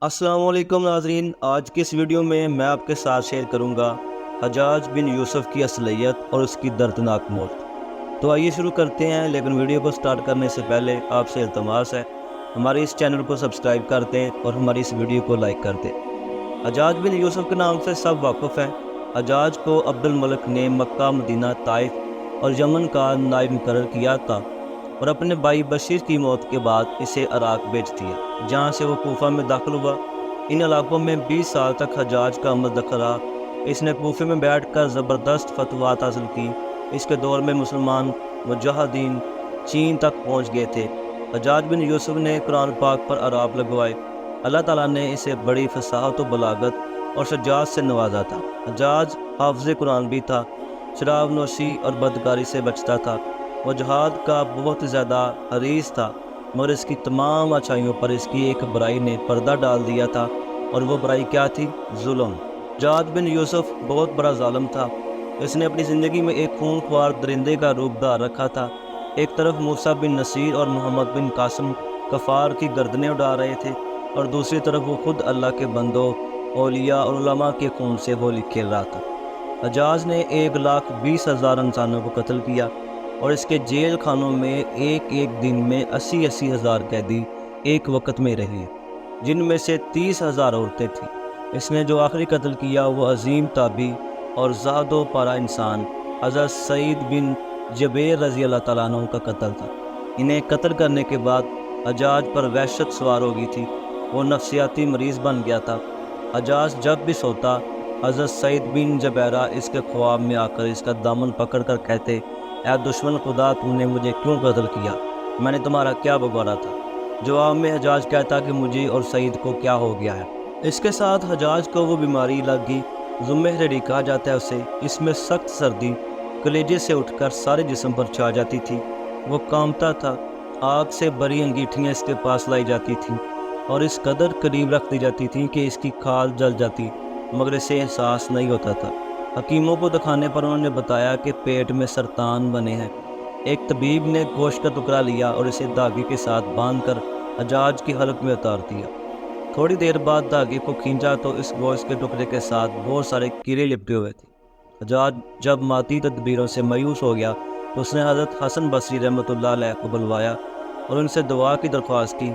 السلام علیکم ناظرین، آج کی اس ویڈیو میں آپ کے ساتھ شیئر کروں گا حجاج بن یوسف کی اصلیت اور اس کی دردناک موت۔ تو آئیے شروع کرتے ہیں، لیکن ویڈیو کو سٹارٹ کرنے سے پہلے آپ سے التماس ہے ہمارے اس چینل کو سبسکرائب کر دیں اور ہماری اس ویڈیو کو لائک کر دیں۔ حجاج بن یوسف کے نام سے سب واقف ہیں۔ حجاج کو عبد الملک نے مکہ، مدینہ، طائف اور یمن کا نائب مقرر کیا تھا اور اپنے بھائی بشیر کی موت کے بعد اسے عراق بھیج دیا، جہاں سے وہ کوفہ میں داخل ہوا۔ ان علاقوں میں 20 سال تک حجاج کا عمل دخل رہا۔ اس نے کوفے میں بیٹھ کر زبردست فتویٰ حاصل کی۔ اس کے دور میں مسلمان مجاہدین چین تک پہنچ گئے تھے۔ حجاج بن یوسف نے قرآن پاک پر اعراب لگوائے۔ اللہ تعالیٰ نے اسے بڑی فصاحت و بلاغت اور شجاعت سے نوازا تھا۔ حجاج حافظ قرآن بھی تھا، شراب نوشی اور بدکاری سے بچتا تھا۔ وہ جہاد کا بہت زیادہ حریص تھا، مگر اس کی تمام اچھائیوں پر اس کی ایک برائی نے پردہ ڈال دیا تھا، اور وہ برائی کیا تھی؟ ظلم۔ حجاج بن یوسف بہت بڑا ظالم تھا۔ اس نے اپنی زندگی میں ایک خونخوار درندے کا روپ دھار رکھا تھا۔ ایک طرف موسیٰ بن نصیر اور محمد بن قاسم کفار کی گردنیں اڑا رہے تھے، اور دوسری طرف وہ خود اللہ کے بندوں، اولیاء اور علماء کے خون سے ہولی کھیل رہا تھا۔ حجاج نے 1,20,000 انسانوں کو قتل کیا، اور اس کے جیل خانوں میں ایک ایک دن میں 80,000 قیدی ایک وقت میں رہے، جن میں سے 30,000 عورتیں تھیں۔ اس نے جو آخری قتل کیا وہ عظیم تابعی اور زاہد و پارہ انسان حضرت سعید بن جبیر رضی اللہ تعالیٰ عنہ کا قتل تھا۔ انہیں قتل کرنے کے بعد حجاج پر وحشت سوار ہو گئی تھی۔ وہ نفسیاتی مریض بن گیا تھا۔ حجاج جب بھی سوتا، حضرت سعید بن جبیرہ اس کے خواب میں آ کر اس کا دامن پکڑ کر کہتے: اے دشمن خدا، تم نے مجھے کیوں قتل کیا؟ میں نے تمہارا کیا بگاڑا تھا؟ جواب میں حجاج کہتا کہ مجھے اور سعید کو کیا ہو گیا ہے۔ اس کے ساتھ حجاج کو وہ بیماری لگ گئی، ذمہری کہا جاتا ہے اسے۔ اس میں سخت سردی کلیجے سے اٹھ کر سارے جسم پر چھا جاتی تھی۔ وہ کانپتا تھا۔ آگ سے بری انگیٹھیاں اس کے پاس لائی جاتی تھیں اور اس قدر قریب رکھ دی جاتی تھیں کہ اس کی کھال جل جاتی، مگر اسے احساس نہیں ہوتا تھا۔ حکیموں کو دکھانے پر انہوں نے بتایا کہ پیٹ میں سرطان بنے ہیں۔ ایک طبیب نے گوشت کا ٹکڑا لیا اور اسے دھاگے کے ساتھ باندھ کر حجاج کی حلق میں اتار دیا۔ تھوڑی دیر بعد دھاگے کو کھینچا تو اس گوشت کے ٹکڑے کے ساتھ بہت سارے کیڑے لپٹے ہوئے تھے۔ حجاج جب مادی تدبیروں سے مایوس ہو گیا تو اس نے حضرت حسن بصری رحمۃ اللہ علیہ کو بلوایا اور ان سے دعا کی درخواست کی۔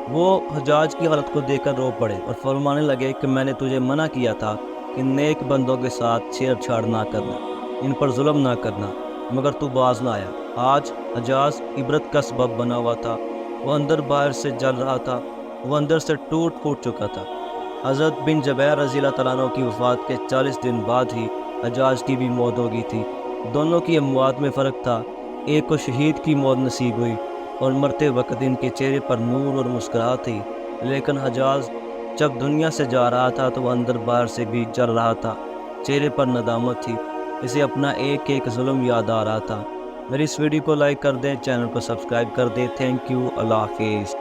وہ حجاج کی حالت کو دیکھ کر رو پڑے اور فرمانے لگے کہ میں نے تجھے منع کیا تھا کہ نیک بندوں کے ساتھ چھیڑ چھاڑ نہ کرنا، ان پر ظلم نہ کرنا، مگر تو باز نہ آیا۔ آج حجاج عبرت کا سبب بنا ہوا تھا۔ وہ اندر باہر سے جل رہا تھا، وہ اندر سے ٹوٹ پھوٹ چکا تھا۔ حضرت بن جبیر رضی اللہ تعالیٰ عنہ کی وفات کے 40 دن بعد ہی حجاج کی بھی موت ہو گئی تھی۔ دونوں کی اموات میں فرق تھا۔ ایک کو شہید کی موت نصیب ہوئی اور مرتے وقت ان کے چہرے پر نور اور مسکراہٹ تھی، لیکن حجاج جب دنیا سے جا رہا تھا تو وہ اندر باہر سے بھی جل رہا تھا، چہرے پر ندامت تھی، اسے اپنا ایک ایک ظلم یاد آ رہا تھا۔ میری اس ویڈیو کو لائک کر دیں، چینل کو سبسکرائب کر دیں۔ تھینک یو، اللہ حافظ۔